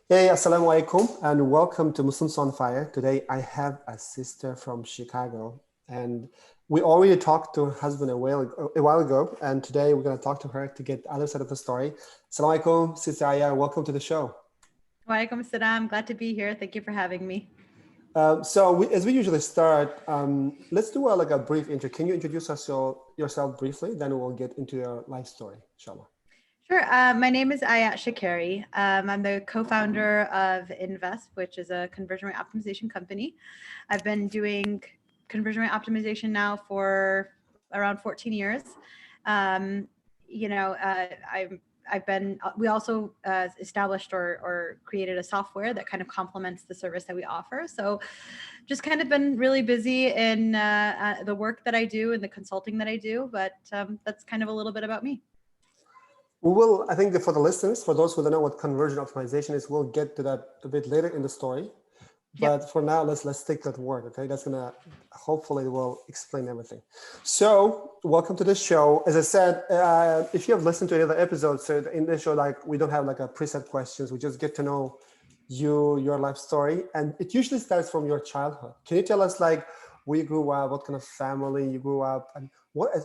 Hey, Assalamu alaikum, and welcome to Muslims on Fire. Today, I have a sister from Chicago, and we already talked to her husband a while ago, and today we're going to talk to her to get the other side of the story. Assalamu alaikum, Sister Ayat, welcome to the show. Walaikum salam. Glad to be here. Thank you for having me. As we usually start, let's do like a brief intro. Can you introduce yourself briefly? Then we'll get into your life story, inshallah. Sure. My name is Ayat Shukairy. I'm the co-founder of Invest, which is a conversion rate optimization company. I've been doing conversion rate optimization now for around 14 years. Um, you know, I've been, we also established or created a software that kind of complements the service that we offer. So just kind of been really busy in the work that I do and the consulting that I do, but that's kind of a little bit about me. We will, I think that for the listeners, for those who don't know what conversion optimization is, we'll get to that a bit later in the story. But Yep. for now, let's stick that word, okay? That's gonna, hopefully will explain everything. So welcome to the show. As I said, if you have listened to any other episodes, so in this show, like we don't have like a preset questions. We just get to know you, your life story. And it usually starts from your childhood. Can you tell us like where you grew up, what kind of family you grew up, and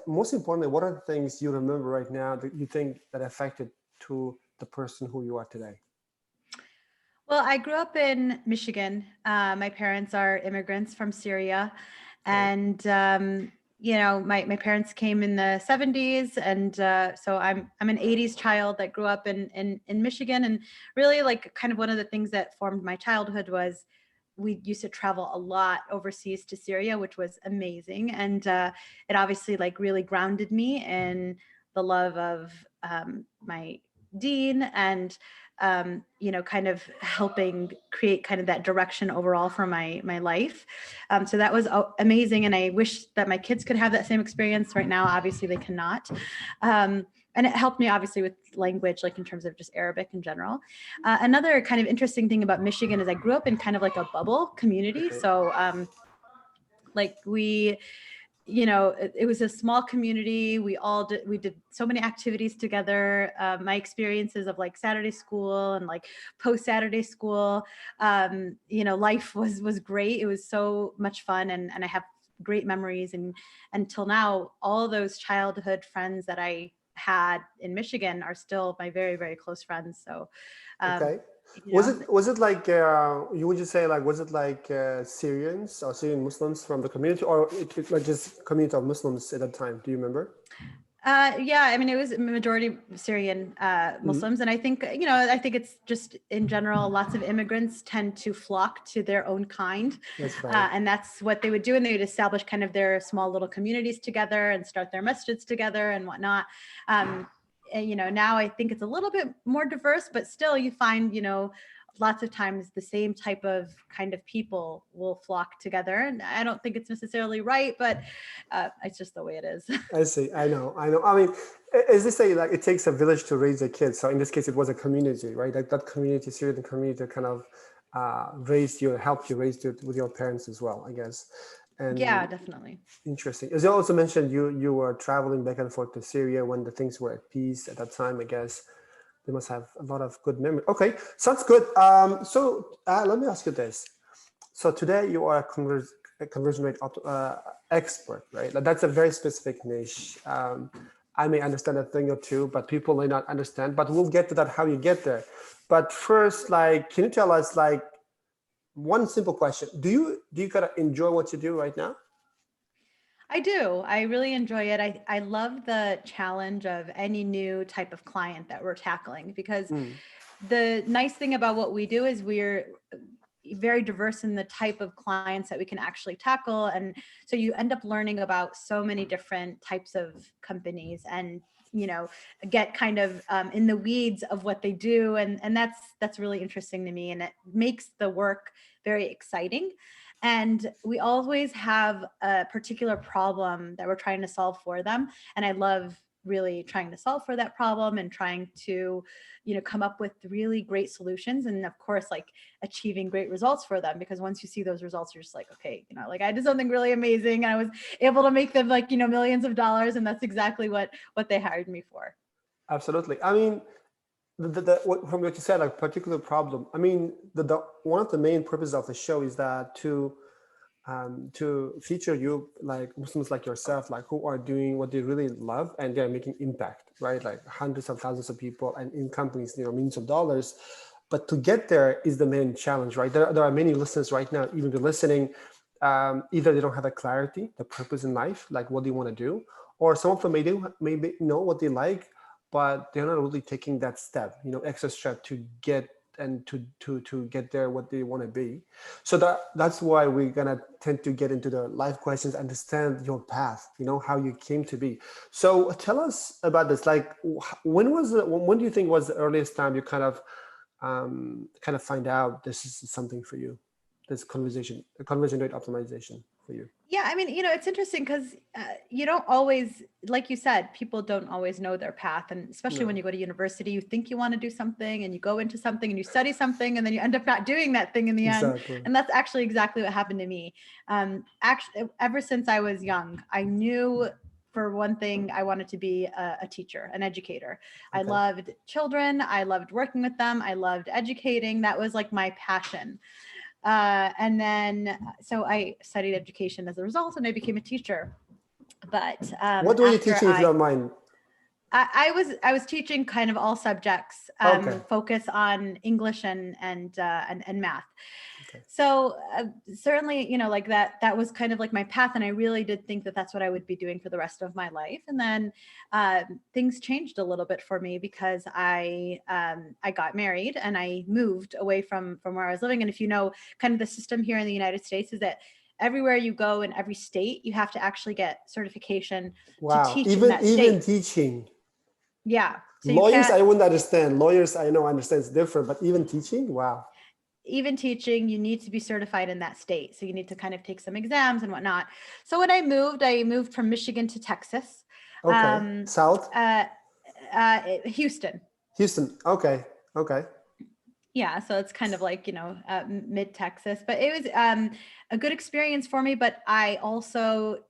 most importantly, what are the things you remember right now that you think that affected to the person who you are today? Well, I grew up in Michigan. My parents are immigrants from Syria. Okay. And, my parents came in the 70s. And so I'm an 80s child that grew up in Michigan. And really, like, kind of one of the things that formed my childhood was we used to travel a lot overseas to Syria, which was amazing. And it obviously, like, really grounded me in the love of my dean and kind of helping create kind of that direction overall for my life. So that was amazing, and I wish that my kids could have that same experience. Right now, obviously, they cannot. And it helped me obviously with language, like in terms of just Arabic in general. Another kind of interesting thing about Michigan is I grew up in kind of like a bubble community. Okay. So like it was a small community. We did so many activities together. My experiences of like Saturday school and like post Saturday school, life was great. It was so much fun, and I have great memories. And until now, all those childhood friends that I had in Michigan are still my very, very close friends. So, um, Okay. you Was know, it like you would just say like was it like Syrians or Syrian Muslims from the community, or it like just community of Muslims at that time? Do you remember? yeah, I mean, it was majority Syrian Mhm. Muslims, and I think it's just in general, lots of immigrants tend to flock to their own kind, That's right. and that's what they would do, and they would establish kind of their small little communities together and start their masjids together and whatnot. And, now I think it's a little bit more diverse, but still, you find lots of times the same type of kind of people will flock together, and I don't think it's necessarily right, but it's just the way it is. I see. I know. I know. I mean, as they say, like it takes a village to raise a kid. So in this case, it was a community, right? Like that community, Syrian community, kind of raised you, helped you raise you with your parents as well, I guess. Yeah, And definitely. interesting. As you also mentioned, you were traveling back and forth to Syria when the things were at peace at that time. I guess they must have a lot of good memory. Okay, sounds good. Let me ask you this. So today you are a conversion rate expert, right? Like that's a very specific niche. I may understand a thing or two, but people may not understand. But we'll get to that how you get there. But first, like, can you tell us like one simple question? Do you kind of enjoy what you do right now? I do. I really enjoy it. I love the challenge of any new type of client that we're tackling, because Mm, the nice thing about what we do is we're very diverse in the type of clients that we can actually tackle. And so you end up learning about so many different types of companies, and you know get kind of in the weeds of what they do, and that's really interesting to me, and it makes the work very exciting. And we always have a particular problem that we're trying to solve for them, and I love really trying to solve for that problem and trying to come up with really great solutions, and of course like achieving great results for them, because once you see those results, you're just like, okay, like I did something really amazing, and I was able to make them like millions of dollars, and that's exactly what they hired me for. absolutely. I mean, from what you said, like particular problem. I mean, the one of the main purposes of the show is that to feature you like Muslims like yourself, like who are doing what they really love and they're making impact, right? Like hundreds of thousands of people and in companies, millions of dollars. But to get there is the main challenge, right? There are many listeners right now, even the listening, either they don't have a clarity, the purpose in life, like what they want to do, or some of them maybe know what they like, but they're not really taking that step, extra step to get and to get there what they want to be. So that's why we're gonna tend to get into the life questions, understand your path, how you came to be. So tell us about this. Like, when do you think was the earliest time you kind of find out this is something for you, this conversion rate optimization for you? Yeah, I mean, it's interesting because you don't always, like you said, people don't always know their path. And especially when you go to university, you think you want to do something and you go into something and you study something and then you end up not doing that thing in the end. Exactly. And that's actually exactly what happened to me. Actually, ever since I was young, I knew for one thing, I wanted to be a teacher, an educator. I loved children. I loved working with them. I loved educating. That was like my passion. And then, so I studied education as a result, and I became a teacher. But what were you teaching, if you don't mind? I was teaching kind of all subjects, focus on English and math. Okay. So certainly, like that was kind of like my path. And I really did think that that's what I would be doing for the rest of my life. And then things changed a little bit for me because I got married and I moved away from where I was living. And if you know, kind of the system here in the United States is that everywhere you go in every state, you have to actually get certification to teach in that state. Even teaching. Yeah. So lawyers, I wouldn't understand. Lawyers, I know, understand it's different, but even teaching, wow. Even teaching, you need to be certified in that state. So you need to kind of take some exams and whatnot. So when I moved from Michigan to Texas. Okay. South? Houston. Houston. Okay. Yeah, so it's kind of like, mid Texas, but it was a good experience for me. But I also,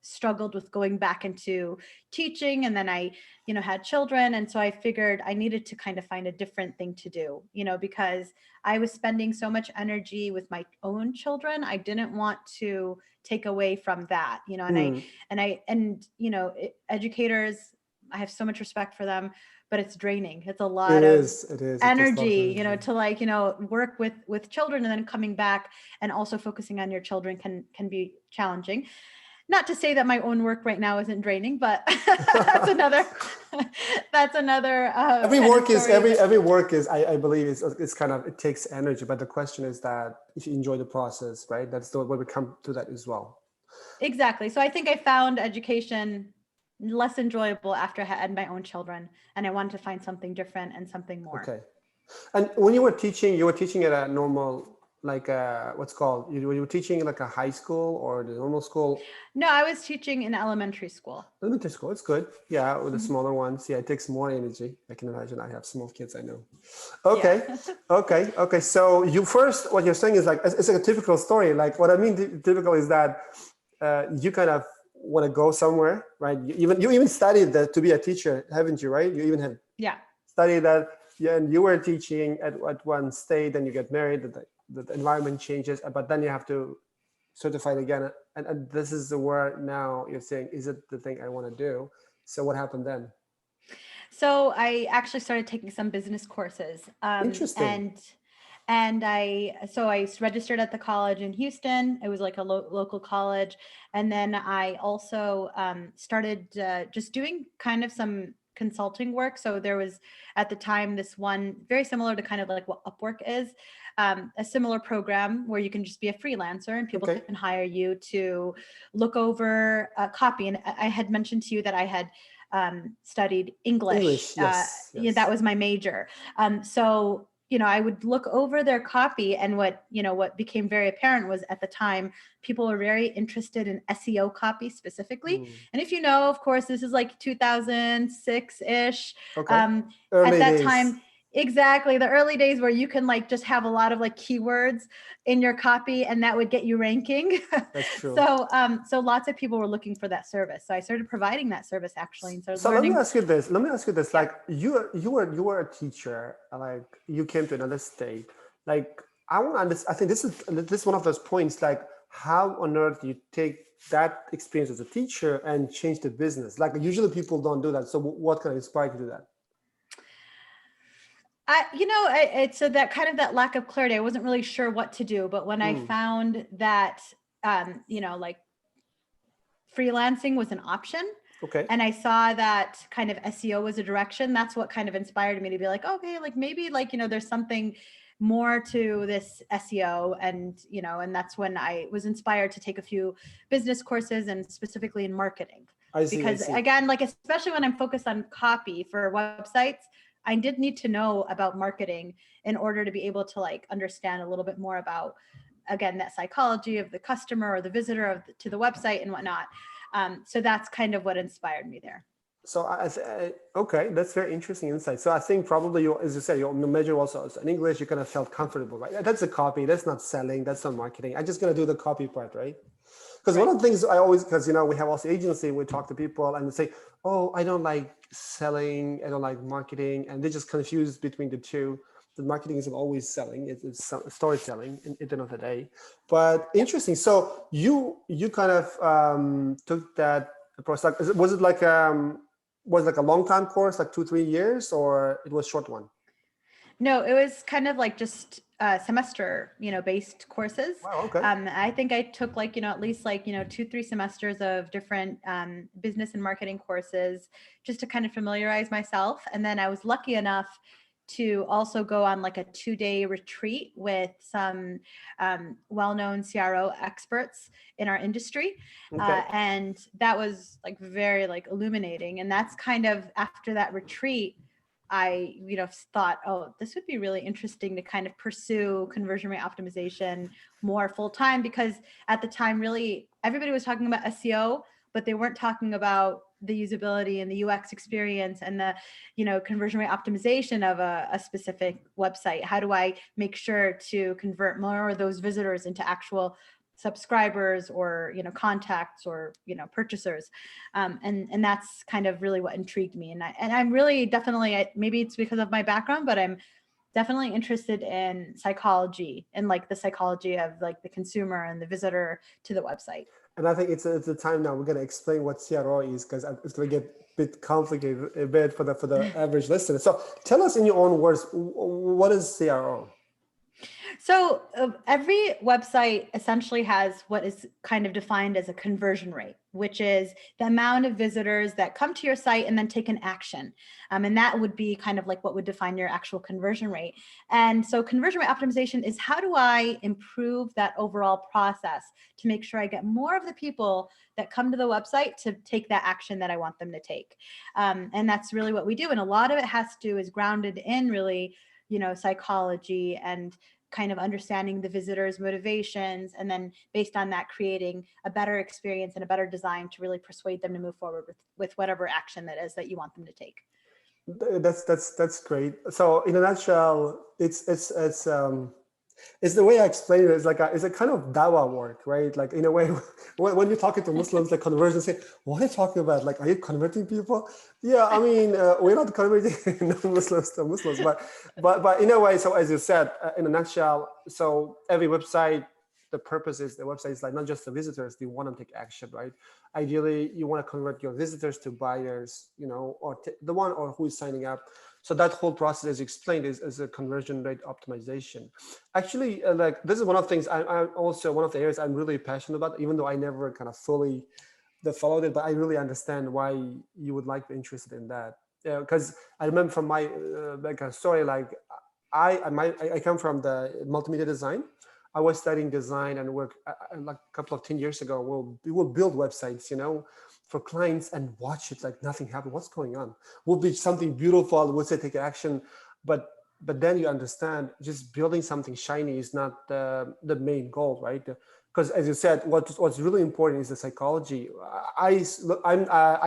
struggled with going back into teaching, and then I, had children. And so I figured I needed to kind of find a different thing to do, because I was spending so much energy with my own children. I didn't want to take away from that, and educators, I have so much respect for them, but it's draining. It's a lot of energy, to work with children, and then coming back and also focusing on your children can be challenging. Not to say that my own work right now isn't draining, but that's another. Every work is, I believe it's kind of, it takes energy, but the question is that if you enjoy the process, right? That's where we come to that as well. Exactly. So I think I found education less enjoyable after I had my own children, and I wanted to find something different and something more. Okay. And when you were teaching at a normal, like what's called, you were teaching like a high school or the normal school? No, I was teaching in elementary school. Elementary school, it's good. Yeah, with the smaller ones. Yeah, it takes more energy. I can imagine. I have small kids, I know. Okay, yeah. Okay. So what you're saying is like, it's like a typical story. Like what I mean typical is that you kind of want to go somewhere, right? You even studied that to be a teacher, haven't you? Right? You even have studied that. Yeah, and you were teaching at one state, then you get married. The environment changes, but then you have to certify it again. And this is the word now you're saying, is it the thing I want to do? So what happened then? So I actually started taking some business courses. Interesting. And I registered at the college in Houston. It was like a local college. And then I also started just doing kind of some consulting work. So there was at the time this one very similar to kind of like what Upwork is, a similar program where you can just be a freelancer and people can hire you to look over copy. And I had mentioned to you that I had studied English. Yes. Yeah, that was my major. So I would look over their copy, and what became very apparent was at the time, people were very interested in SEO copy specifically. And if of course, this is like 2006-ish. Early at that days. time, Exactly. The early days where you can like just have a lot of like keywords in your copy and that would get you ranking. That's true. So lots of people were looking for that service. So I started providing that service actually and started So let me learning. ask you this. Let me ask you this. Yeah. Like you were a teacher. Like you came to another state. Like I want to understand. I think this is one of those points. Like how on earth do you take that experience as a teacher and change the business? Like usually people don't do that. So what kind of inspired you to do that? It's so that kind of that lack of clarity. I wasn't really sure what to do, but when I Hmm. found that, like freelancing was an option, Okay. and I saw that kind of SEO was a direction, that's what kind of inspired me to be like, okay, like maybe like, there's something more to this SEO. And that's when I was inspired to take a few business courses and specifically in marketing. I see. I Because see. again, like, especially when I'm focused on copy for websites, I did need to know about marketing in order to be able to like understand a little bit more about, again, that psychology of the customer or the visitor to the website and whatnot. So that's kind of what inspired me there. So okay, that's very interesting insight. So I think probably you, as you said, your major also is in English. You kind of felt comfortable, right? That's a copy. That's not selling. That's not marketing. I'm just gonna do the copy part, right? Because one Right. of the things I always, because we have also agency, we talk to people and they say, oh, I don't like selling, I don't like marketing, and they just confuse between the two. The marketing isn't always selling; it's storytelling at the end of the day. But Yep. interesting. So you kind of took that approach. Like, was it like was it like a long time course, like 2-3 years, or it was short one? No, it was kind of like just semester, based courses. Wow. Okay. I think I took like, at least like, 2-3 semesters of different business and marketing courses just to kind of familiarize myself. And then I was lucky enough to also go on like a 2-day retreat with some well-known CRO experts in our industry. Okay. And that was like very like illuminating. And that's kind of after that retreat, I, thought, oh, this would be really interesting to kind of pursue conversion rate optimization more full time, because at the time, really, everybody was talking about SEO, but they weren't talking about the usability and the UX experience and the, conversion rate optimization of a specific website. How do I make sure to convert more of those visitors into actual subscribers or contacts or purchasers, and that's kind of really what intrigued me. And I'm really definitely, maybe it's because of my background, but I'm definitely interested in psychology and like the psychology of like the consumer and the visitor to the website. And I think it's a time now we're going to explain what CRO is, because it's going to get a bit complicated a bit for the average listener. So tell us in your own words, what is CRO? So every website essentially has what is kind of defined as a conversion rate, which is the amount of visitors that come to your site and then take an action. And that would be kind of like what would define your actual conversion rate. And so conversion rate optimization is, how do I improve that overall process to make sure I get more of the people that come to the website to take that action that I want them to take. And that's really what we do. And a lot of it has to do is grounded in really, psychology and kind of understanding the visitor's motivations, and then based on that, creating a better experience and a better design to really persuade them to move forward with whatever action that is that you want them to take. That's great. So in a nutshell, it's the way I explain it. It's a kind of dawa work, right? Like in a way, when you're talking to Muslims, like conversion, say, what are you talking about? Like, are you converting people? Yeah, I mean, we're not converting non-Muslims to Muslims, but in a way. So as you said, in a nutshell, so every website, the purpose is the website is like not just the visitors. You want them to take action, right? Ideally, you want to convert your visitors to buyers, or the one or who is signing up. So that whole process, as explained, is a conversion rate optimization. Actually, like this is one of the things I'm also one of the areas I'm really passionate about, even though I never kind of fully followed it, but I really understand why you would like be interested in that. Because I remember from my like a story, like I come from the multimedia design. I was studying design and work like a couple of 10 years ago. We'll build websites, for clients and watch it like nothing happened. What's going on? Will be something beautiful. We'll say take action, but then you understand just building something shiny is not the main goal, right? Because as you said, what's really important is the psychology. I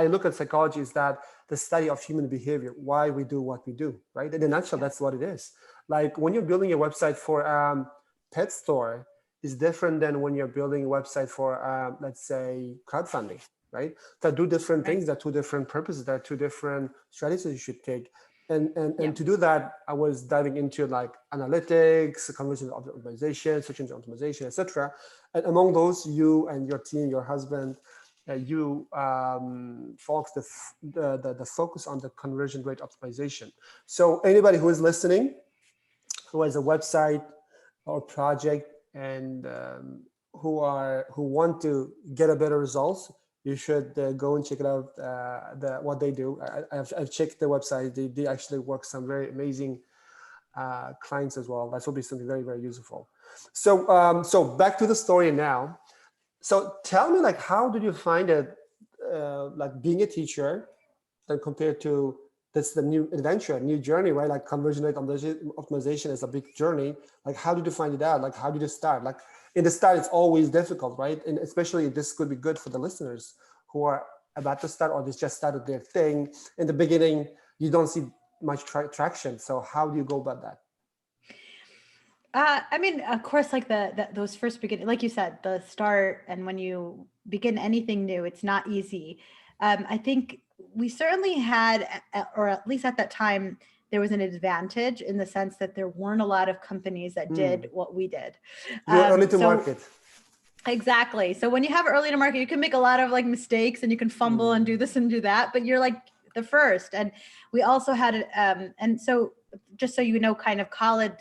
look at psychology is that the study of human behavior, why we do what we do, right? In a nutshell, that's what it is. Like when you're building a website for pet store is different than when you're building a website for, let's say, crowdfunding, right? That do different things, that two different purposes, that two different strategies you should take. And to do that, I was diving into like analytics, conversion optimization, search engine optimization, etc. And among those, you and your team, your husband, you focus the focus on the conversion rate optimization. So anybody who is listening, who has a website or project and who want to get a better results, you should go and check it out. What they do. I've checked the website. They actually work some very amazing clients as well. That will be something very, very useful. So so back to the story now. So tell me, like, how did you find it, like being a teacher, then compared to that's the new adventure, new journey, right? Like conversion rate optimization is a big journey. Like, how did you find it out? Like, how did you start? Like in the start, it's always difficult, right? And especially this could be good for the listeners who are about to start or they just started their thing. In the beginning, you don't see much traction. So how do you go about that? I mean, of course, like those first beginning, like you said, the start, and when you begin anything new, it's not easy. I think we certainly had, or at least at that time, there was an advantage in the sense that there weren't a lot of companies that did what we did. You're early to market. Exactly. So when you have early to market, you can make a lot of like mistakes and you can fumble and do this and do that, but you're like the first. And we also had, and so just so you know, kind of Khalid,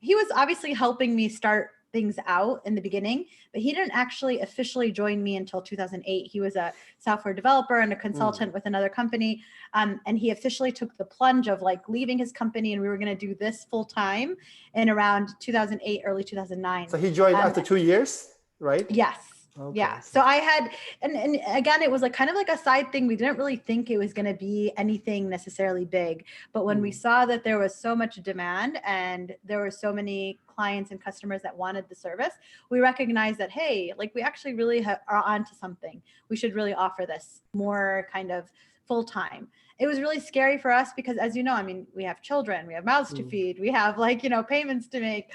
he was obviously helping me start things out in the beginning, but he didn't actually officially join me until 2008. He was a software developer and a consultant with another company. And he officially took the plunge of like leaving his company, and we were going to do this full time in around 2008, early 2009. So he joined after 2 years, right? Yes. Okay. Yeah. So I had, and again, it was like kind of like a side thing. We didn't really think it was going to be anything necessarily big, but when we saw that there was so much demand and there were so many clients and customers that wanted the service, we recognized that, hey, like we actually really are onto something. We should really offer this more kind of full time. It was really scary for us because, as you know, I mean, we have children, we have mouths to feed, we have like, you know, payments to make.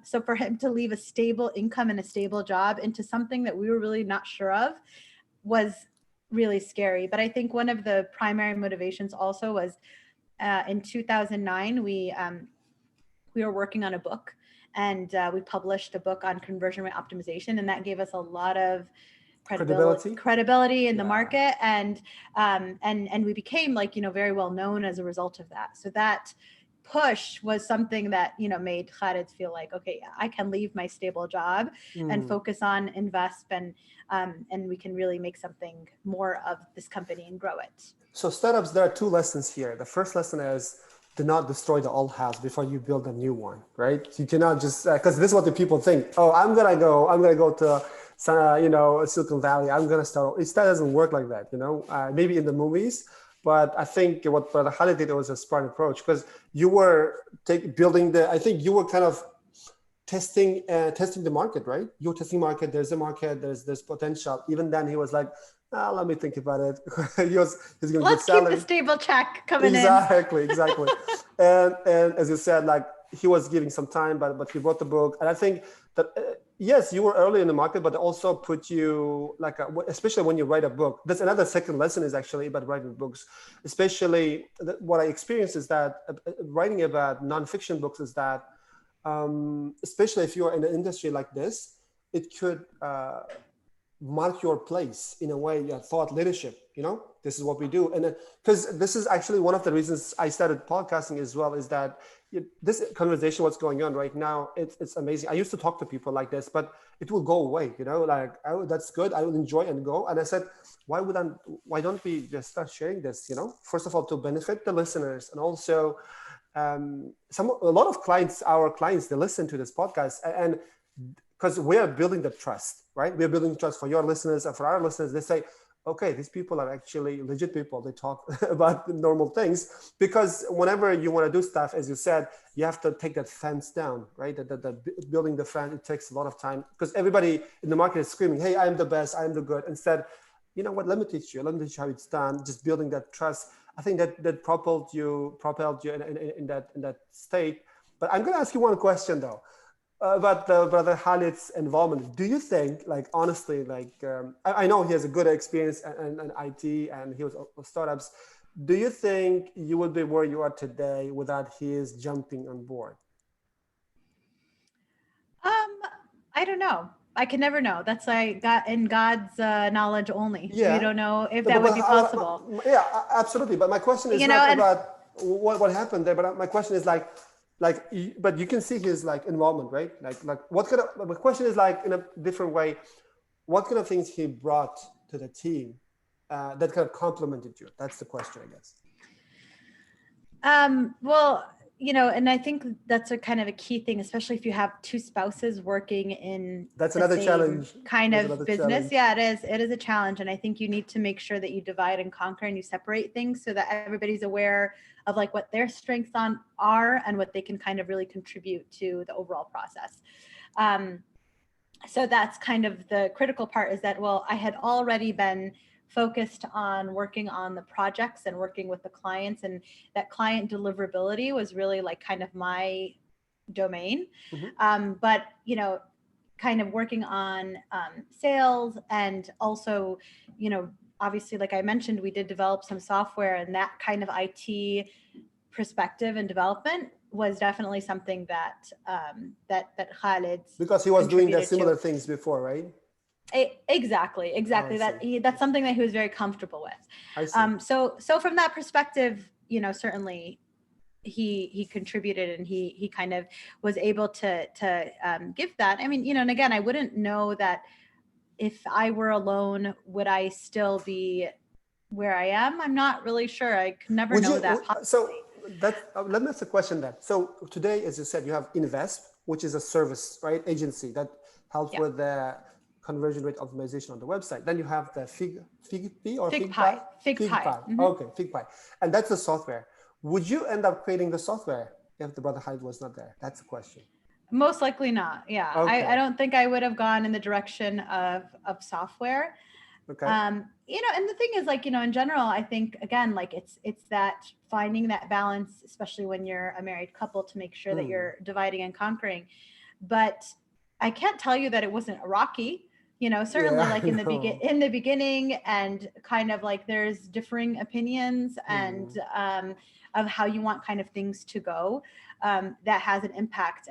So for him to leave a stable income and a stable job into something that we were really not sure of was really scary. But I think one of the primary motivations also was in 2009, we were working on a book, and we published a book on conversion rate optimization, and that gave us a lot of credibility in the market, and we became like, you know, very well known as a result of that. So that push was something that, you know, made Khalid feel like, okay, I can leave my stable job and focus on invest, and we can really make something more of this company and grow it. So startups, there are two lessons here. The first lesson is do not destroy the old house before you build a new one, right? You cannot just, because this is what the people think. Oh, I'm gonna go to you know, Silicon Valley. I'm gonna start. It doesn't work like that, you know. Maybe in the movies, but I think what Khalid did was a smart approach, because you were building the. I think you were kind of testing the market, right? You're testing market. There's a market. There's potential. Even then, he was like, let me think about it. he's gonna Let's get salary. Keep the stable check coming exactly. and as you said, like he was giving some time, but he wrote the book, and I think that yes, you were early in the market, but also put you like, especially when you write a book. That's another second lesson is actually about writing books. Especially what I experienced is that writing about nonfiction books is that, especially if you are in an industry like this, it could mark your place in a way, your thought leadership, you know, this is what we do. And because this is actually one of the reasons I started podcasting as well, is that this conversation, what's going on right now, it's amazing. I used to talk to people like this, but it will go away, you know, like, that's good, I will enjoy and go. And I said, why don't we just start sharing this, you know, first of all, to benefit the listeners, and also a lot of our clients, they listen to this podcast, and because we are building the trust, right? We're building trust for your listeners and for our listeners. They say, okay, these people are actually legit people. They talk about normal things, because whenever you want to do stuff, as you said, you have to take that fence down, right? The building the fence, it takes a lot of time, because everybody in the market is screaming, hey, I'm the best, I'm the good. Instead, you know what, let me teach you. Let me teach you how it's done. Just building that trust. I think that propelled you in that state. But I'm going to ask you one question though, about brother Khalid's involvement. Do you think, like honestly, like I know he has a good experience in IT and he was startups. Do you think you would be where you are today without his jumping on board? Um, I don't know. I can never know. That's like God in God's knowledge only. We Yeah, don't know if no, that would be possible. yeah, absolutely. But my question is You know, not and about what happened there. But my question is like, but you can see his like involvement, right? Like what kind of? The question is like in a different way. What kind of things he brought to the team that kind of complemented you? That's the question, I guess. well, and I think that's a kind of a key thing, especially if you have two spouses working in That's the another same challenge. kind That's of another business. challenge. Yeah, it is. It is a challenge. And I think you need to make sure that you divide and conquer and you separate things so that everybody's aware of like what their strengths are and what they can kind of really contribute to the overall process. Um, so that's kind of the critical part, is that, well, I had already been focused on working on the projects and working with the clients, and that client deliverability was really like kind of my domain. Mhm. But kind of working on sales, and also obviously, like I mentioned, we did develop some software, and that kind of IT perspective and development was definitely something that Khalid Because he was doing the contributed to. similar things before, right? Exactly. I see. That's something that he was very comfortable with. I see. So from that perspective, certainly he contributed, and he kind of was able to give that. I mean, and again, I wouldn't know that if I were alone, would I still be where I am? I'm not really sure. I could never Would know you? that So possibly. that let me ask a question then. So today, as you said, you have Invest, which is a service, right, agency that helps Yeah. with the conversion rate optimization on the website. Then you have the Figpie or Figpie. Figpie, Figpie. Okay, Figpie, and that's the software. Would you end up creating the software if the brother Hyde was not there? That's the question. Most likely not. Yeah. I Okay, don't think I would have gone in the direction of software. okay. And the thing is, like, in general, I think, again, like it's that finding that balance, especially when you're a married couple, to make sure that Hmm. you're dividing and conquering. But I can't tell you that it wasn't rocky. Certainly, Yeah, like I know. in the beginning, and kind of like there's differing opinions, and Hmm. of how you want kind of things to go. That has an impact.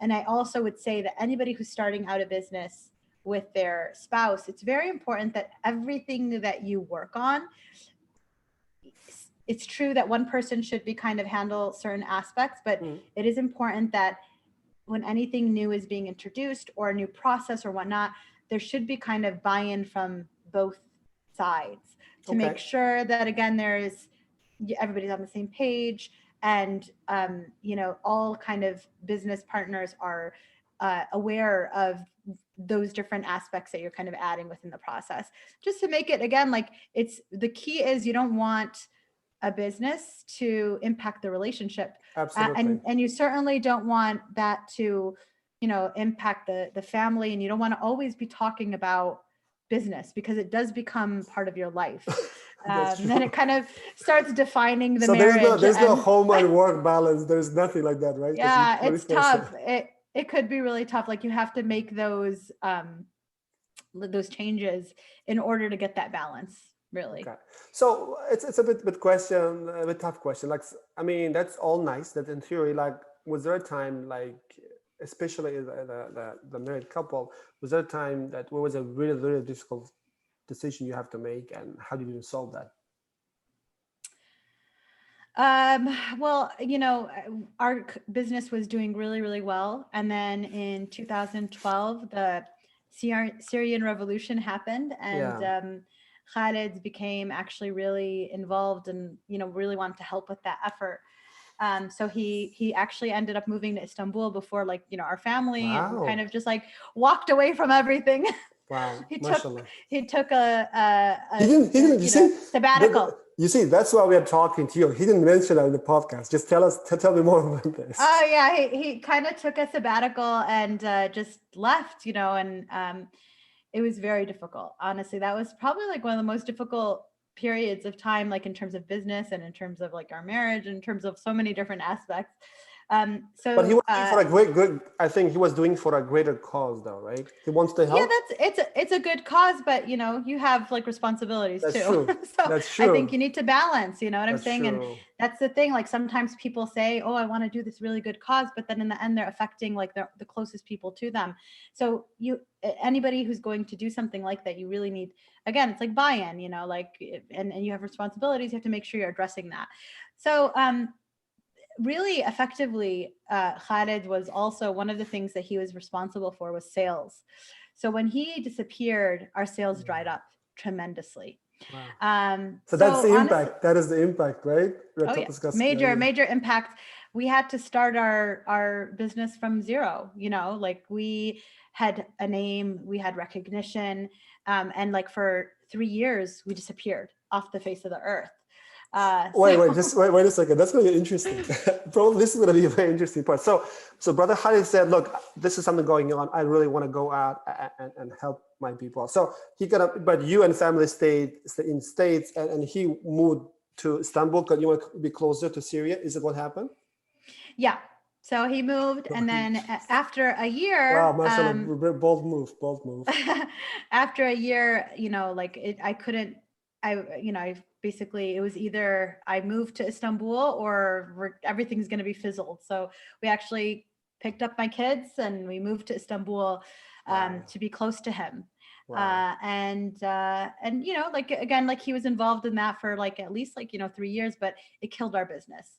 And I also would say that anybody who's starting out a business with their spouse, it's very important that everything that you work on, it's true that one person should be kind of handle certain aspects, but Hmm. it is important that when anything new is being introduced, or a new process or whatnot, there should be kind of buy-in from both sides to make Okay. sure that, again, everybody's on the same page, and all kind of business partners are aware of those different aspects that you're kind of adding within the process, just to make it, again, like, it's the key is you don't want a business to impact the relationship, Absolutely. and you certainly don't want that to impact the family, and you don't want to always be talking about business, because it does become part of your life. That's Then it true. kind of starts defining the So there's no marriage. there's no And home and work balance. There's nothing like that, right? Because you yeah, it's 24/7. tough. It could be really tough. Like, you have to make those changes in order to get that balance, really. Okay. So it's a bit tough question. Like I mean, that's all nice. That in theory, like, was there a time like, especially the married couple, was there a time that what was a really really difficult decision you have to make, and how did you solve that? Well, our business was doing really, really well. And then in 2012, the Syrian revolution happened, and Yeah. Khalid became actually really involved, and, really wanted to help with that effort. So he actually ended up moving to Istanbul before, like, our family, and kind Wow. of just like walked away from everything. Wow. he took Mashallah. he took a, He didn't. You see, sabbatical. you see, that's why we are talking to you. He didn't mention that in the podcast. Just tell me more about this. Oh yeah, he kind of took a sabbatical, and just left, and It was very difficult. Honestly, that was probably like one of the most difficult periods of time, like in terms of business and in terms of like our marriage, in terms of so many different aspects. But he was doing for a great good. I think he was doing for a greater cause, though, right? He wants to help. Yeah, it's a good cause, but you know, you have like responsibilities That's too. true. So That's I think true. you need to balance, you know what I'm That's saying? And true. that's the thing. Like sometimes people say, oh, I want to do this really good cause, but then in the end, they're affecting like the closest people to them. So anybody who's going to do something like that, you really need, again, it's like buy-in, you know, like, and you have responsibilities, you have to make sure you're addressing that. So, really effectively, Khaled was also one of the things that he was responsible for was sales. So when he disappeared, our sales dried up tremendously. Wow. So that's the Honestly, impact. That is the impact, right? oh yeah, major impact. We had to start our business from zero. You know, like we had a name, we had recognition, and like for 3 years we disappeared off the face of the earth. Wait a second. That's going to be interesting. Probably this is going to be a very interesting part. So Brother Khalid said, look, this is something going on. I really want to go out and help my people. So but you and family stayed in States and he moved to Istanbul because you want to be closer to Syria. Is it what happened? Yeah. So he moved, and then after a year, wow, mashallah, bold move. After a year, you know, like I couldn't, basically it was either I moved to Istanbul or everything's going to be fizzled. So we actually picked up my kids and we moved to Istanbul to be close to him. Wow. And you know, like again, like he was involved in that for like at least like, you know, 3 years, but it killed our business.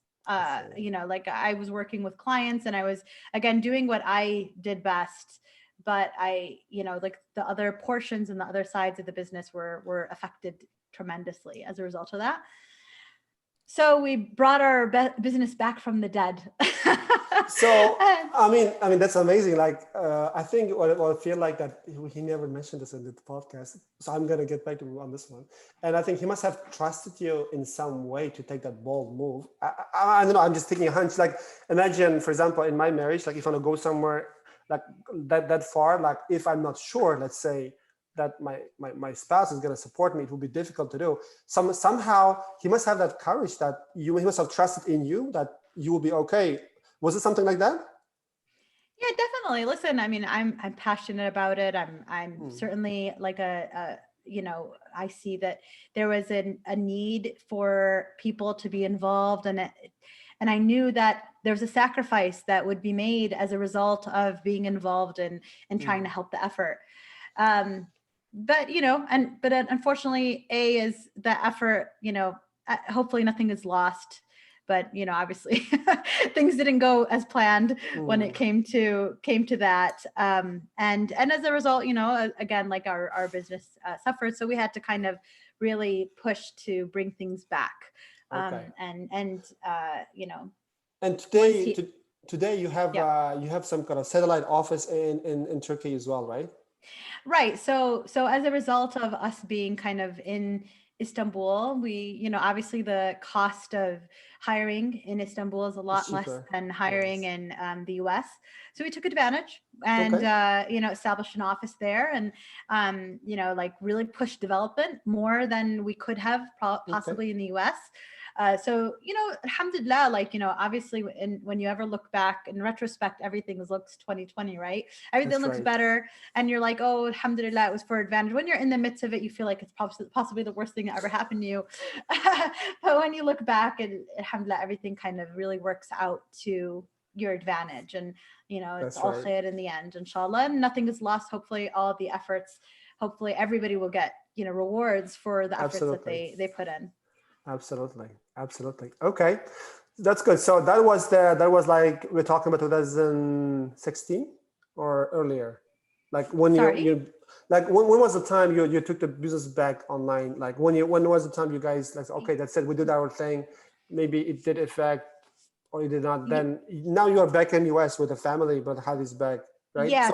You know, like I was working with clients and I was again doing what I did best, but I, you know, like the other portions and the other sides of the business were affected tremendously as a result of that. So we brought our business back from the dead. So I mean that's amazing. Like I think what I feel like that he never mentioned this in the podcast. So I'm gonna get back to him on this one. And I think he must have trusted you in some way to take that bold move. I don't know. I'm just taking a hunch. Like imagine, for example, in my marriage, like if I want to go somewhere like that far, like if I'm not sure, let's say that my spouse is going to support me, it will be difficult to do. Somehow he must have that courage that he must have trusted in you that you will be okay. Was it something like that? Yeah, definitely. Listen, I mean, I'm passionate about it. I'm certainly like you know, I see that there was a need for people to be involved, and I knew that there's a sacrifice that would be made as a result of being involved and trying to help the effort. But you know, but unfortunately, is the effort. You know, hopefully nothing is lost. But you know, obviously, things didn't go as planned when it came to that. And as a result, you know, again, like our business suffered, so we had to kind of really push to bring things back. Okay. And you know. And today you have some kind of satellite office in Turkey as well, right? Right. So as a result of us being kind of in Istanbul, we, you know, obviously the cost of hiring in Istanbul is a lot less than hiring in the US. So we took advantage and, you know, established an office there and, you know, like really pushed development more than we could have possibly in the US. So, you know, alhamdulillah, like, you know, obviously when you ever look back in retrospect, everything looks 2020, right? Everything looks better. And you're like, oh, alhamdulillah, it was for advantage. When you're in the midst of it, you feel like it's possibly the worst thing that ever happened to you. But when you look back and alhamdulillah, everything kind of really works out to your advantage. And, you know, it's all khair in the end, inshallah. And nothing is lost. Hopefully all the efforts, hopefully everybody will get, you know, rewards for the efforts that they put in. Absolutely. Okay, that's good. So that was like we're talking about 2016 or earlier, like when you like when was the time you took the business back online? Like when was the time you guys like okay, that's it, we did our thing, maybe it did affect or it did not. Then now you are back in US with the family, but how is back, right? Yeah,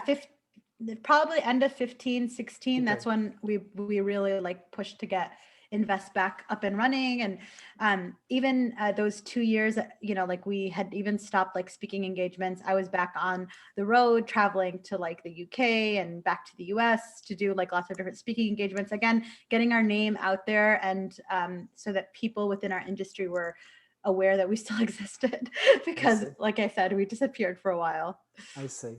probably end of 15, 16. That's when we really like pushed to get invest back up and running. And even those 2 years, like we had even stopped like speaking engagements. I was back on the road traveling to like the UK and back to the US to do like lots of different speaking engagements. Again, getting our name out there, and so that people within our industry were aware that we still existed, because like I said, we disappeared for a while. I see.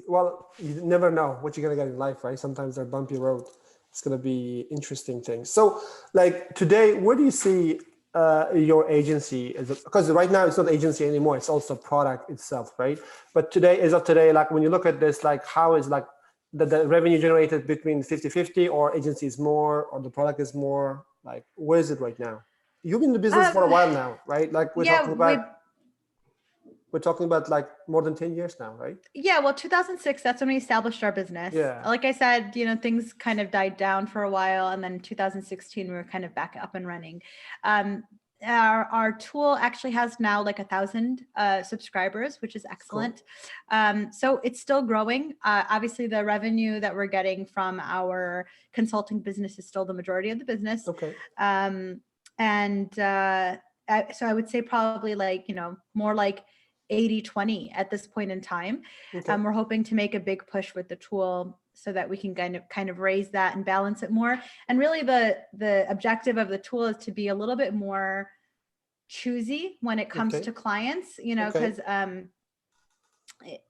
Well, you never know what you're going to get in life, right? Sometimes they're bumpy road. It's going to be interesting things. So like today, where do you see your agency? Because right now it's not agency anymore. It's also product itself, right? But today, as of today, like when you look at this, like how is like the revenue generated between 50-50, or agency is more, or the product is more? Like, where is it right now? You've been in the business for a while now, right? Like we're talking about like more than 10 years now, right? Yeah, well, 2006, that's when we established our business. Yeah. Like I said, things kind of died down for a while, and then in 2016 we were kind of back up and running. Our tool actually has now like 1,000 subscribers, which is excellent. Cool. So it's still growing. Obviously, the revenue that we're getting from our consulting business is still the majority of the business. Okay. So I would say probably like, more like 80-20 at this point in time. Okay. We're hoping to make a big push with the tool so that we can kind of raise that and balance it more. And really the objective of the tool is to be a little bit more choosy when it comes to clients, because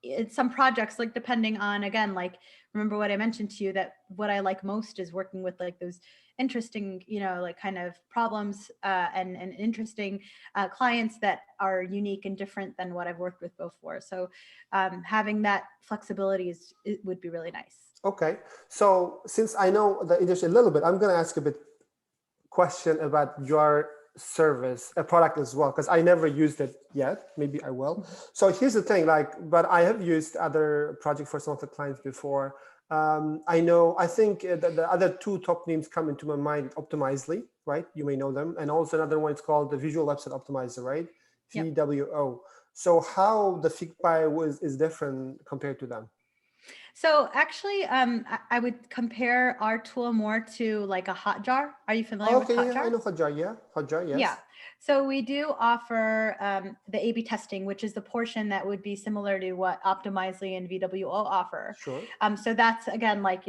it's some projects, like depending on, again, like remember what I mentioned to you, that what I like most is working with like those interesting, like kind of problems and interesting clients that are unique and different than what I've worked with before. So having that flexibility would be really nice. Okay. So since I know the industry a little bit, I'm going to ask a bit question about your service, a product as well, because I never used it yet. Maybe I will. So here's the thing, but I have used other projects for some of the clients before. I think the other two top names come into my mind, Optimizely, right? You may know them. And also another one, it's called the Visual Website Optimizer, right? VWO. Yep. So how the Figpie is different compared to them? So actually, I would compare our tool more to like a Hotjar. Are you familiar with Hotjar? Okay, I know Hotjar. Yeah, Hotjar. Yes. Yeah. So we do offer the A/B testing, which is the portion that would be similar to what Optimizely and VWO offer. Sure. So that's again, like,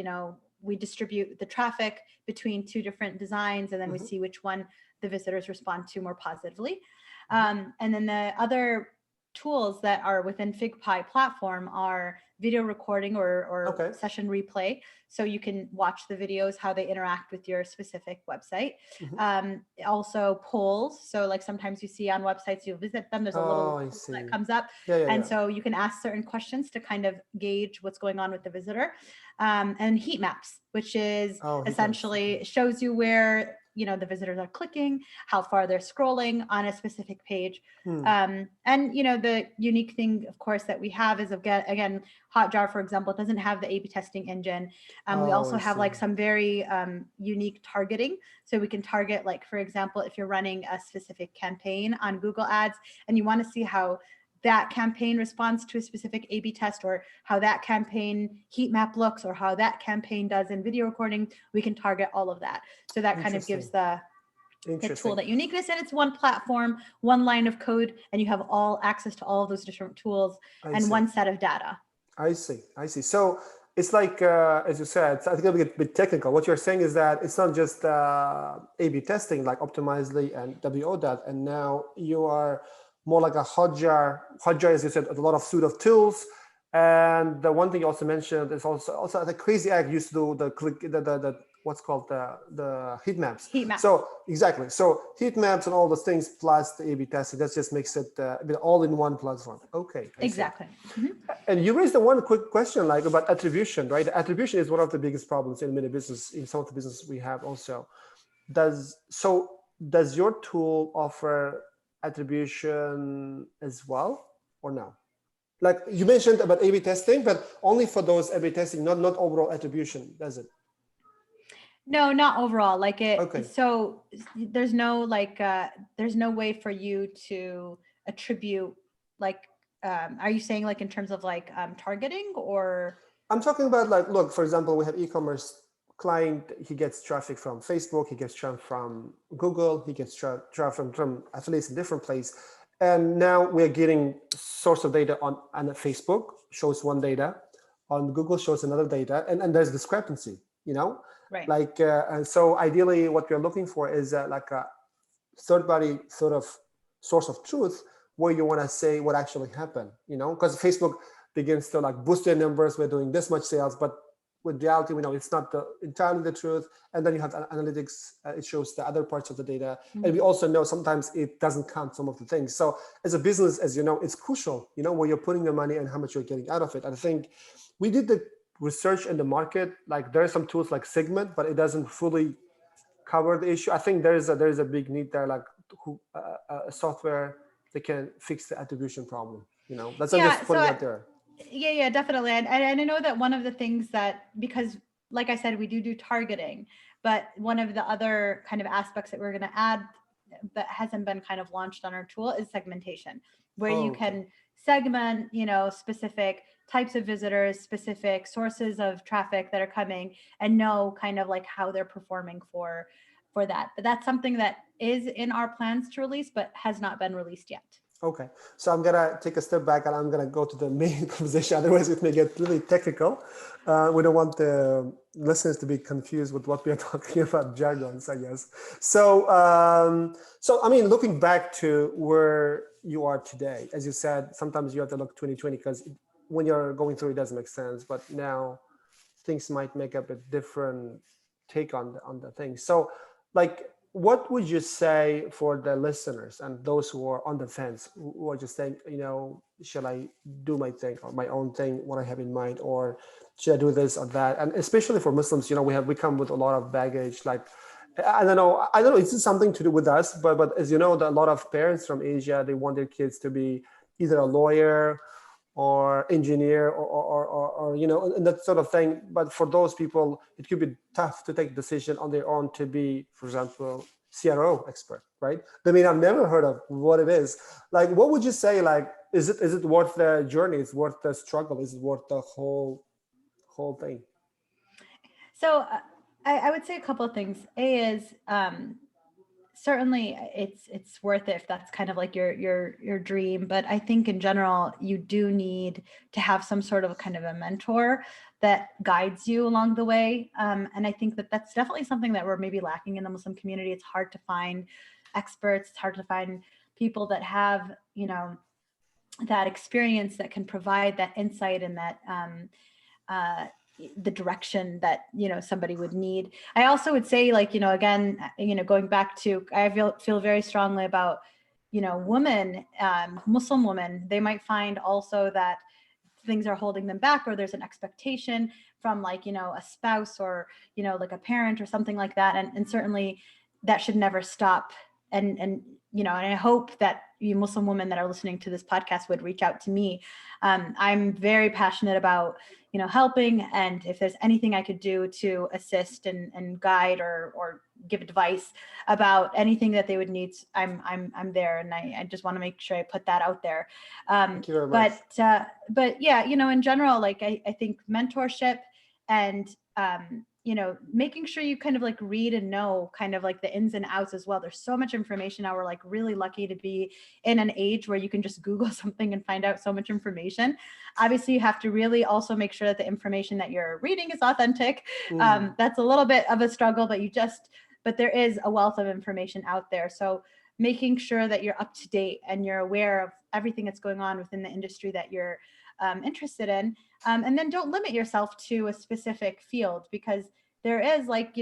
we distribute the traffic between two different designs, and then we see which one the visitors respond to more positively. And then the other tools that are within Figpie platform are video recording or session replay. So you can watch the videos, how they interact with your specific website. Also polls. So like sometimes you see on websites, you'll visit them, there's a little that comes up. So you can ask certain questions to kind of gauge what's going on with the visitor. And heat maps, which is essentially shows you where the visitors are clicking, how far they're scrolling on a specific page. And the unique thing, of course, that we have is again, Hotjar, for example, doesn't have the A/B testing engine. We also have like some very unique targeting. So we can target, like, for example, if you're running a specific campaign on Google Ads and you want to see how that campaign responds to a specific A/B test, or how that campaign heat map looks, or how that campaign does in video recording, we can target all of that. So that kind of gives the tool that uniqueness, and it's one platform, one line of code, and you have all access to all of those different tools and one set of data. I see. So it's like, as you said, I think it'll be a bit technical. What you're saying is that it's not just A/B testing like Optimizely and WO, and now you are more like a Hotjar. Hotjar, as you said, a lot of suite of tools. And the one thing you also mentioned is also the Crazy Egg used to do the what's called the heat maps. So exactly. So heat maps and all those things plus the A/B testing, that just makes it all in one platform. Okay. Exactly. And you raised the one quick question like about attribution, right? Attribution is one of the biggest problems in many business, in some of the business we have also. Does your tool offer attribution as well or no? Like you mentioned about A/B testing, but only for those A/B testing, not overall attribution, does it? No, not overall. Like it. Okay. So there's no there's no way for you to attribute like. Are you saying like in terms of like targeting or? I'm talking about like, look, for example, we have e-commerce client, he gets traffic from Facebook, he gets traffic from Google, he gets traffic from affiliates in different places. And now we're getting source of data on Facebook shows one data, on Google shows another data, and there's discrepancy, Right. like, and so ideally what we're looking for is like a third party sort of source of truth where you want to say what actually happened, because Facebook begins to like boost their numbers, we're doing this much sales, but with reality, we know it's not entirely the truth. And then you have analytics, it shows the other parts of the data. Mm-hmm. And we also know sometimes it doesn't count some of the things. So as a business, as you know, it's crucial, where you're putting the money and how much you're getting out of it. And I think we did the research in the market, like there are some tools like Segment, but it doesn't fully cover the issue. I think there's a big need there, like a software that can fix the attribution problem. That's just putting it out there. Yeah, definitely. And I know that one of the things that, because like I said, we do targeting, but one of the other kind of aspects that we're going to add that hasn't been kind of launched on our tool is segmentation, where you can segment, specific types of visitors, specific sources of traffic that are coming, and know kind of like how they're performing for that. But that's something that is in our plans to release, but has not been released yet. Okay, so I'm gonna take a step back and I'm gonna go to the main conversation. Otherwise, it may get really technical. We don't want the listeners to be confused with what we are talking about, jargons, I guess. So I mean, looking back to where you are today, as you said, sometimes you have to look 2020 because when you're going through, it doesn't make sense. But now things might make up a different take on the thing. So, like, what would you say for the listeners and those who are on the fence, who are just saying, should I do my thing or my own thing, what I have in mind, or should I do this or that? And especially for Muslims, we come with a lot of baggage. Like, I don't know, it's something to do with us, but as you know, a lot of parents from Asia, they want their kids to be either a lawyer or engineer or and that sort of thing. But for those people, it could be tough to take decision on their own to be, for example, CRO expert, right? They may have never heard of what it is. Like, what would you say? Like, is it worth the journey? Is it worth the struggle? Is it worth the whole thing? So I would say a couple of things. A is certainly it's worth it if that's kind of like your dream. But I think in general, you do need to have some sort of kind of a mentor that guides you along the way. And I think that's definitely something that we're maybe lacking in the Muslim community. It's hard to find experts. It's hard to find people that have, that experience that can provide that insight and that the direction that somebody would need. I also would say, like, again, going back to, I feel very strongly about women, Muslim women. They might find also that things are holding them back, or there's an expectation from like a spouse or like a parent or something like that, and certainly that should never stop. And I hope that you Muslim women that are listening to this podcast would reach out to me. I'm very passionate about helping, and if there's anything I could do to assist and guide or give advice about anything that they would need, I'm there, and I just want to make sure I put that out there. Thank you very much. But yeah, in general, like I think mentorship and making sure you kind of like read and know kind of like the ins and outs as well. There's so much information now. We're like really lucky to be in an age where you can just Google something and find out so much information. Obviously, you have to really also make sure that the information that you're reading is authentic. That's a little bit of a struggle, but there is a wealth of information out there. So making sure that you're up to date and you're aware of everything that's going on within the industry that you're interested in. And then don't limit yourself to a specific field, because there is, like,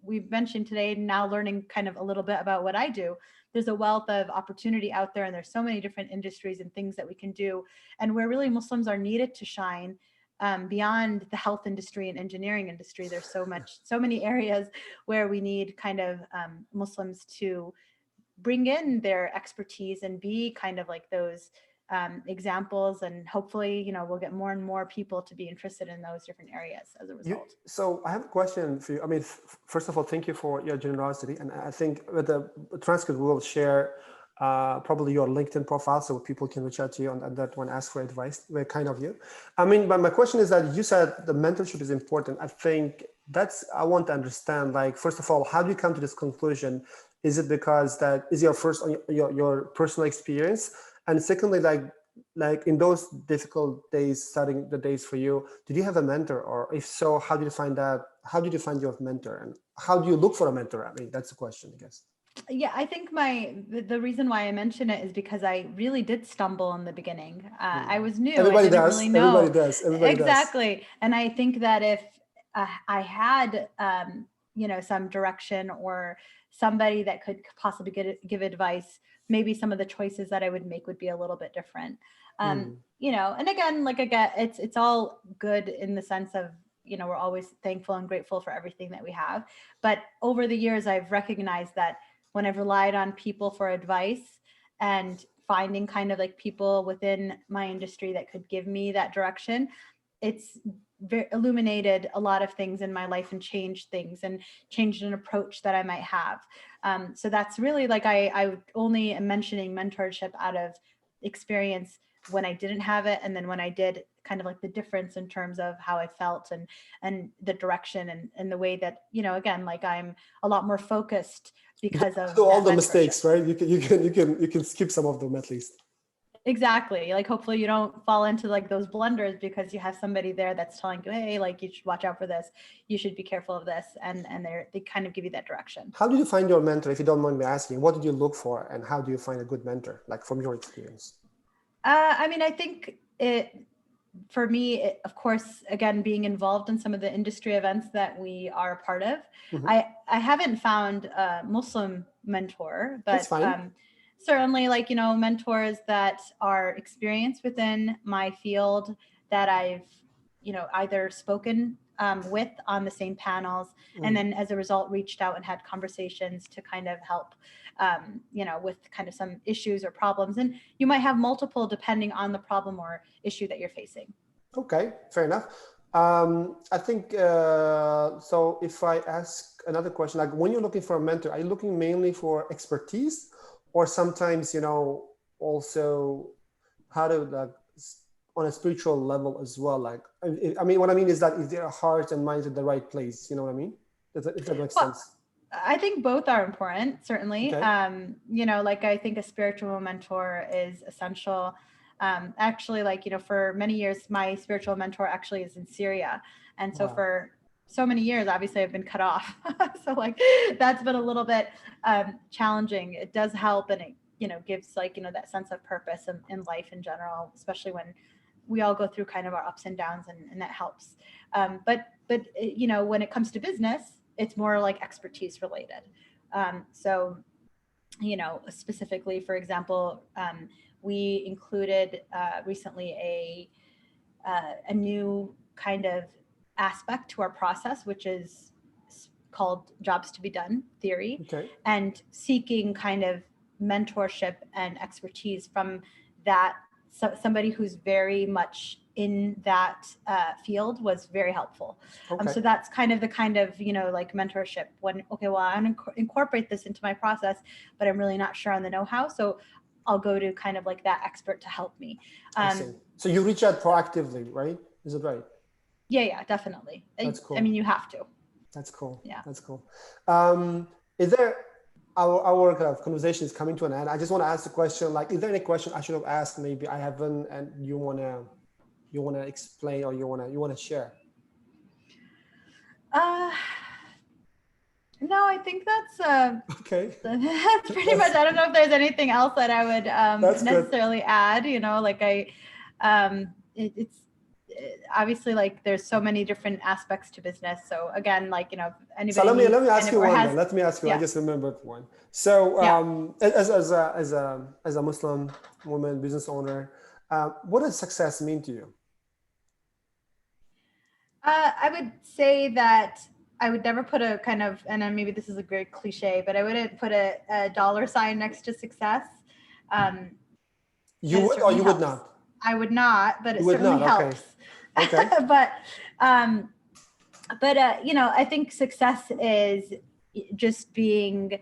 we've mentioned today, now learning kind of a little bit about what I do. There's a wealth of opportunity out there, and there's so many different industries and things that we can do. And where really Muslims are needed to shine beyond the health industry and engineering industry, there's so many areas where we need kind of Muslims to bring in their expertise and be kind of like those examples, and hopefully we'll get more and more people to be interested in those different areas as a result. So I have a question for you. I mean, first of all, thank you for your generosity, and I think with the transcript we will share probably your LinkedIn profile, so people can reach out to you on that one, ask for advice. Very kind of you. I mean, but my question is that you said the mentorship is important. I think I want to understand, like, first of all, how do you come to this conclusion? Is it because that is your first, your personal experience? And secondly, like in those difficult days, starting the days for you, did you have a mentor? Or if so, how did you find that? How did you find your mentor? And how do you look for a mentor? I mean, that's the question, I guess. Yeah, I think the reason why I mention it is because I really did stumble in the beginning. I was new. Everybody I didn't does. really know. Everybody does. Everybody Exactly. does. And I think that if I had, some direction or somebody that could possibly give advice, maybe some of the choices that I would make would be a little bit different. And again, it's all good in the sense of, we're always thankful and grateful for everything that we have. But over the years, I've recognized that when I've relied on people for advice and finding kind of like people within my industry that could give me that direction, it's illuminated a lot of things in my life and changed things and changed an approach that I might have. So that's really like, I only am mentioning mentorship out of experience when I didn't have it. And then when I did, kind of like the difference in terms of how I felt and the direction and the way that, again, like I'm a lot more focused because of all the mistakes, right? You can skip some of them at least. Exactly. Like hopefully you don't fall into like those blunders because you have somebody there that's telling you, hey, like you should watch out for this. You should be careful of this. And they kind of give you that direction. How did you find your mentor? If you don't mind me asking, what did you look for and how do you find a good mentor? Like from your experience? I think for me, of course, again, being involved in some of the industry events that we are a part of, I haven't found a Muslim mentor, but certainly like, mentors that are experienced within my field that I've, either spoken with on the same panels and then as a result reached out and had conversations to kind of help, with kind of some issues or problems. And you might have multiple depending on the problem or issue that you're facing. Okay, fair enough. I think, so if I ask another question, like when you're looking for a mentor, are you looking mainly for expertise or sometimes, also how to like on a spiritual level as well? Like, I mean, what I mean is that is their heart and mind in the right place? You know what I mean? If that makes sense. I think both are important, certainly. Okay. Like I think a spiritual mentor is essential. Actually, like, for many years, my spiritual mentor actually is in Syria. And so for so many years, obviously I've been cut off. So like, that's been a little bit challenging. It does help. And it, gives like, that sense of purpose in life in general, especially when we all go through kind of our ups and downs and that helps. But when it comes to business, it's more like expertise related. So, specifically, for example, we included recently a new kind of aspect to our process, which is called jobs to be done theory, and seeking kind of mentorship and expertise from that. So somebody who's very much in that field was very helpful. So that's kind of like mentorship when, okay, well, I'm going to incorporate this into my process, but I'm really not sure on the know-how. So I'll go to kind of like that expert to help me. I see. So you reach out proactively, right? Is it right? Yeah, definitely. That's cool. I mean, you have to. That's cool. Yeah. That's cool. Is there, our kind of conversation is coming to an end. I just want to ask the question, like, is there any question I should have asked? Maybe I haven't, and you want to explain or you want to share? No, I think that's okay. That's pretty much. I don't know if there's anything else that I would necessarily add. Like it's obviously like there's so many different aspects to business. So again, like anybody. So let me ask you one. Let me ask you. I just remembered one. So as a Muslim woman business owner, what does success mean to you? I would say that I would never put a kind of, and then maybe this is a great cliche, but I wouldn't put a dollar sign next to success. You would or you would not? I would not, but it certainly helps. Okay. but I think success is just being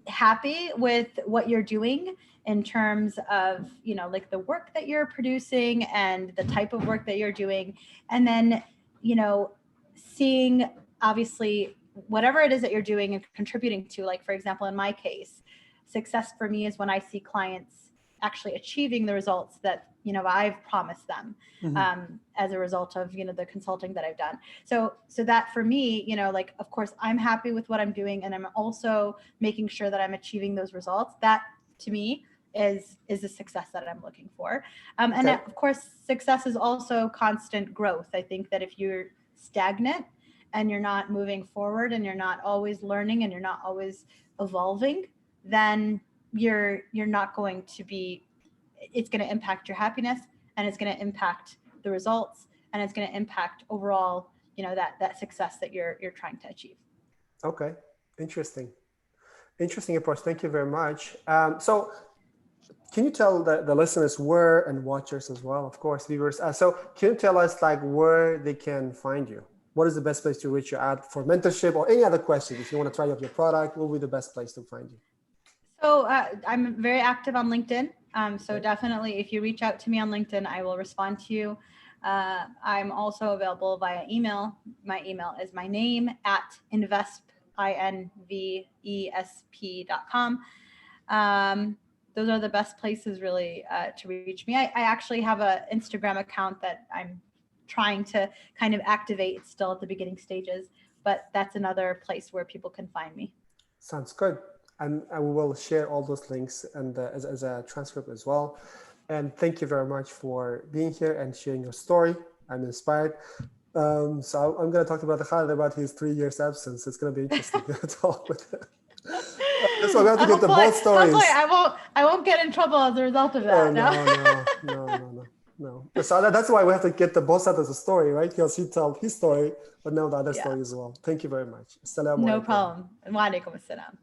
happy with what you're doing in terms of, like the work that you're producing and the type of work that you're doing. And then, seeing obviously whatever it is that you're doing and contributing to, like, for example, in my case, success for me is when I see clients actually achieving the results that, I've promised them, as a result of, the consulting that I've done. So that for me, like, of course, I'm happy with what I'm doing, and I'm also making sure that I'm achieving those results. That to me is the success that I'm looking for. And of course, success is also constant growth. I think that if you're stagnant and you're not moving forward and you're not always learning and you're not always evolving, then you're not going to be, it's going to impact your happiness, and it's going to impact the results, and it's going to impact overall, that success that you're trying to achieve. Okay. Interesting approach. Thank you very much. So can you tell the listeners where, and watchers as well, of course, viewers. So can you tell us like where they can find you? What is the best place to reach you at for mentorship or any other questions? If you want to try out your product, what will be the best place to find you? So I'm very active on LinkedIn. So definitely, if you reach out to me on LinkedIn, I will respond to you. I'm also available via email. My email is my name at invesp.com. Those are the best places really to reach me. I actually have an Instagram account that I'm trying to kind of activate. It's still at the beginning stages, but that's another place where people can find me. Sounds good. And I will share all those links and as a transcript as well. And thank you very much for being here and sharing your story. I'm inspired. So I'm going to talk about Khaled about his 3 years absence. It's going to be interesting to talk with him. So we have to get the both stories. I won't get in trouble as a result of that. No. So that's why we have to get the both sides of the story, right? Because he told his story, but now the other story as well. Thank you very much. No problem. Wa alaikum assalam.